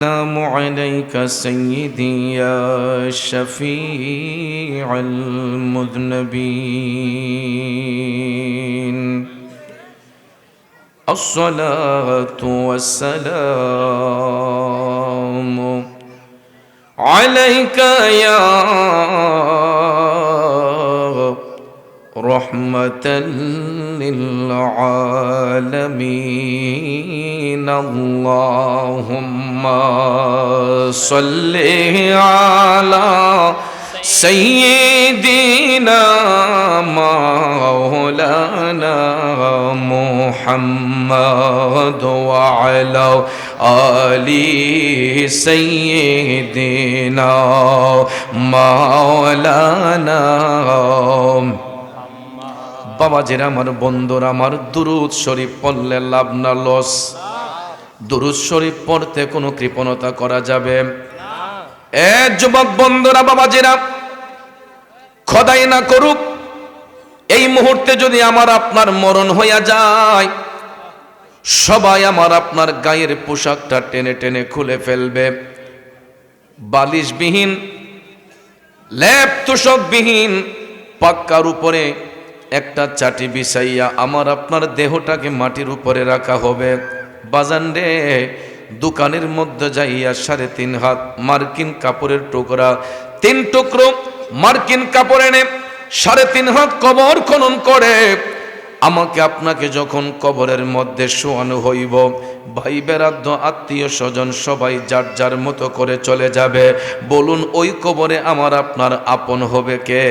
السلام عليك سيدي يا شفيع المذنبين. الصلاة والسلام عليك يا رحمة للعالمين. اللهم صل على سيدنا مولانا محمد وعلى آل سيدنا مولانا। বাবাজিরা, আমার বন্ধুরা, আমার দুরূদ শরীফ পড়লে লাভ না লস? দুরূদ শরীফ পড়তে কোনো কৃপণতা করা যাবে না। যুবক বন্ধুরা, বাবাজিরা, খোদাই না করুক এই মুহূর্তে যদি আমার আপনার মরণ হইয়া যায়, সবাই আমার আপনার গায়ের পোশাকটা টেনে টেনে খুলে ফেলবে। বালিশবিহীন, লেপ তোষকবিহীন পাক্কার উপরে একটা চাটি বিছাইয়া আমার আপনার দেহটাকে মাটির উপরে রাখা হবে। বাজান রে, দোকানের মধ্যে যাইয়া 3.5 হাত মার্কিন কাপড়ের টুকরা, 3 টুকরো মার্কিন কাপড় এনে 3.5 হাত কবর খনন করে আমাকে আপনাকে যখন কবরের মধ্যে শোয়ানো হইব, ভাই বেরাদ্দ আত্মীয় স্বজন সবাই যার যার মতো করে চলে যাবে। বলুন, ওই কবরে আমার আপনার আপন হবে কে?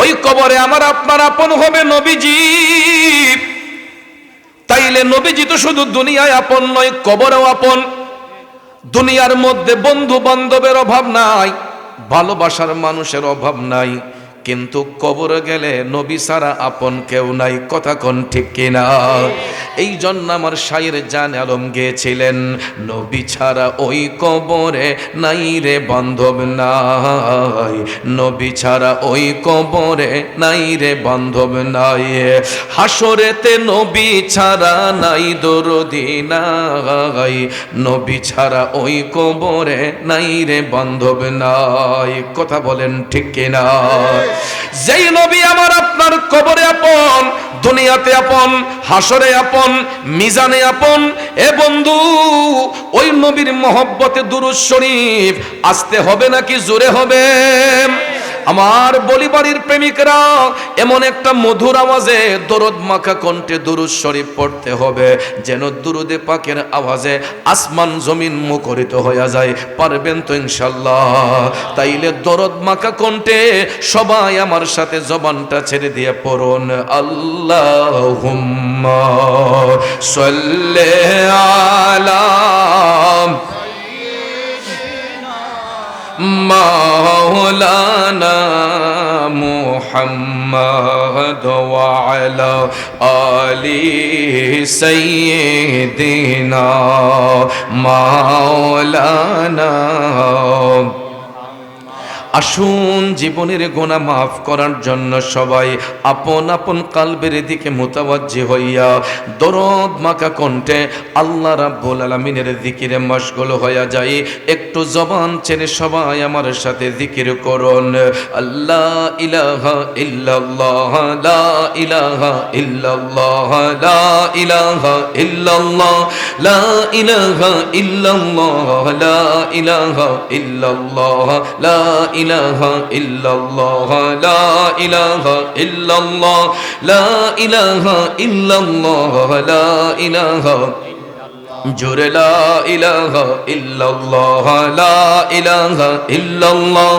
ওই কবরে আমার আপনার আপন হবে নবীজি। তাইলে নবীজি তো শুধু দুনিয়ায় আপন নয়, কবরেও আপন। দুনিয়ার মধ্যে বন্ধু বান্ধবের অভাব নাই, ভালোবাসার মানুষের অভাব নাই, কিন্তু কবরে গেলে নবী ছাড়া আপন কেউ নাই। কথা কোন ঠিক কিনা? এই জন্য আমার শায়ের জান আলম গেয়েছিলেন, নবী ছাড়া ওই কবরে নাই রে বান্ধব নাই, নবী ছাড়া ওই কবরে নাই রে বান্ধব নাই। হাসরেতে নবী ছাড়া নাই দরদি নাই, নবী ছাড়া ওই কবরে নাই রে বান্ধব নাই। কথা বলেন ঠিক কিনা? যেই নবী আমার আপনার কবরে আপন, দুনিয়াতে আপন, হাসরে আপন, মিজানে আপন। এ বন্ধু, ওই নবীর মহব্বতে দুরূদ শরীফ আসতে হবে নাকি জোরে হবে? আমার বলিবাড়ির প্রেমিকরা, এমন একটা মধুর আওয়াজে দরদ মাখা কণ্ঠে দুরূদ শরীফ পড়তে হবে যেন দুরুদে পাকের আওয়াজে আসমান জমিন মুখরিত হয়ে যায়। পারবেন তো ইনশাআল্লাহ? তাইলে দরদ মাখা কণ্ঠে সবাই আমার সাথে জবানটা ছেড়ে দিয়ে পড়ুন, আল্লাহুম্মা সাল্লি আলা মাওলানা মুহাম্মদ ওয়া আলা আলি সাইয়্যিদিনা মাওলানা। আসুন জীবনের গুনাহ মাফ করার জন্য সবাই আপন আপন কালবের দিকে মুতাওয়াজ্জি হইয়া দরদ মাখা কণ্ঠে আল্লাহ রাব্বুল আলামিনের জিকিরে মশগুল হইয়া যাই। একটু জবান ছেড়ে সবাই আমার সাথে জিকির করুন, আল্লাহ ইলাহা ইল্লাল্লাহ, লা ইলাহা ইল্লাল্লাহ, লা ইলাহা ইল্লাল্লাহ, লা ইলাহা ইল্লাল্লাহ, লা ইলাহা ইল্লাল্লাহ, লা ইলাহা ইল্লাল্লাহ, লা ইলাহা ইল্লাল্লাহ, লা ইলাহা ইল্লাল্লাহ, লা ইলাহা জোরে লা ইলাহা ইল্লাল্লাহ, লা ইলাহা ইল্লাল্লাহ,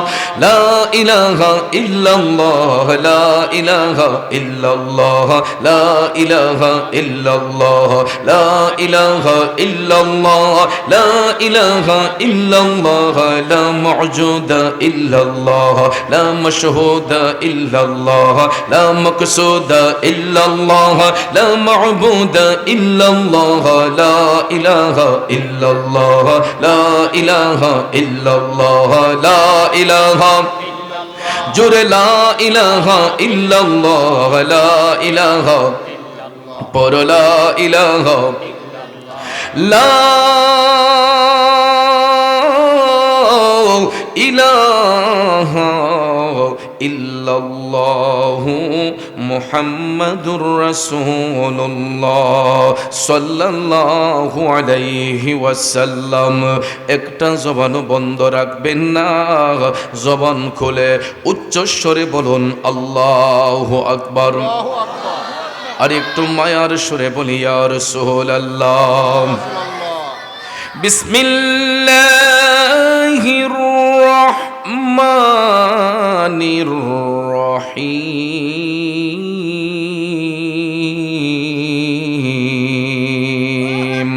লা ইলাহা ইল্লাল্লাহ, লা ইলাহা ইল্লাল্লাহ, লা ইলাহা ইল্লাল্লাহ, লা ইলাহা ইল্লাল্লাহ, লা ইলাহা ইল্লাল্লাহ, লা মা'জুদা ইল্লাল্লাহ, লা মাশহুদা ইল্লাল্লাহ, লা মাকসুদা ইল্লাল্লাহ, লা মা'বুদা ইল্লাল্লাহ, লা ইলাহা ইল্লাল্লাহ, লা ইলাহা ইল্লাল্লাহ, লা ইলাহা জোরে লা ইলাহা ইল্লাল্লাহ, লা ইলাহা পর লা ইলাহা লা ইলাহা ইল্লাল্লাহু মুহাম্মাদুর রাসূলুল্লাহ সাল্লাল্লাহু আলাইহি ওয়াসাল্লাম। একটা জবানও বন্ধ রাখবেন না, জবান খুলে উচ্চস্বরে বলুন আল্লাহু আকবার। আর একটু মায়ার সুরে বলি ইয়া রাসূলুল্লাহ। বিসমিল্লাহির রহমানির রহিম।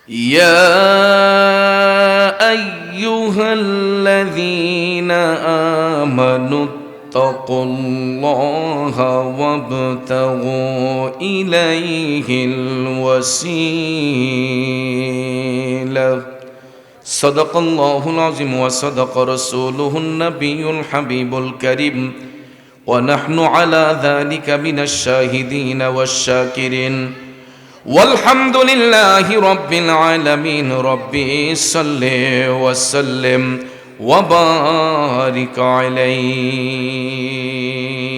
ইয়া আইয়ুহাল্লাযীনা আমানু ইত্তাকুল্লাহা ওয়াবতাগু ইলাইহিল ওয়াসিলা। সাদাকাল্লাহুল আযীম ওয়া সাদাকা রাসূলুহুন নাবিয়্যুল হাবিবুল কারীম ওয়া নাহনু আলা যালিকা মিনাশ শাহিদিন ওয়াশ শাকিরিন ওয়ালহামদুলিল্লাহি রাব্বিল আলামিন। রাব্বি সাল্লি ওয়া সাল্লিম ওয়া বারিক আলাইহি।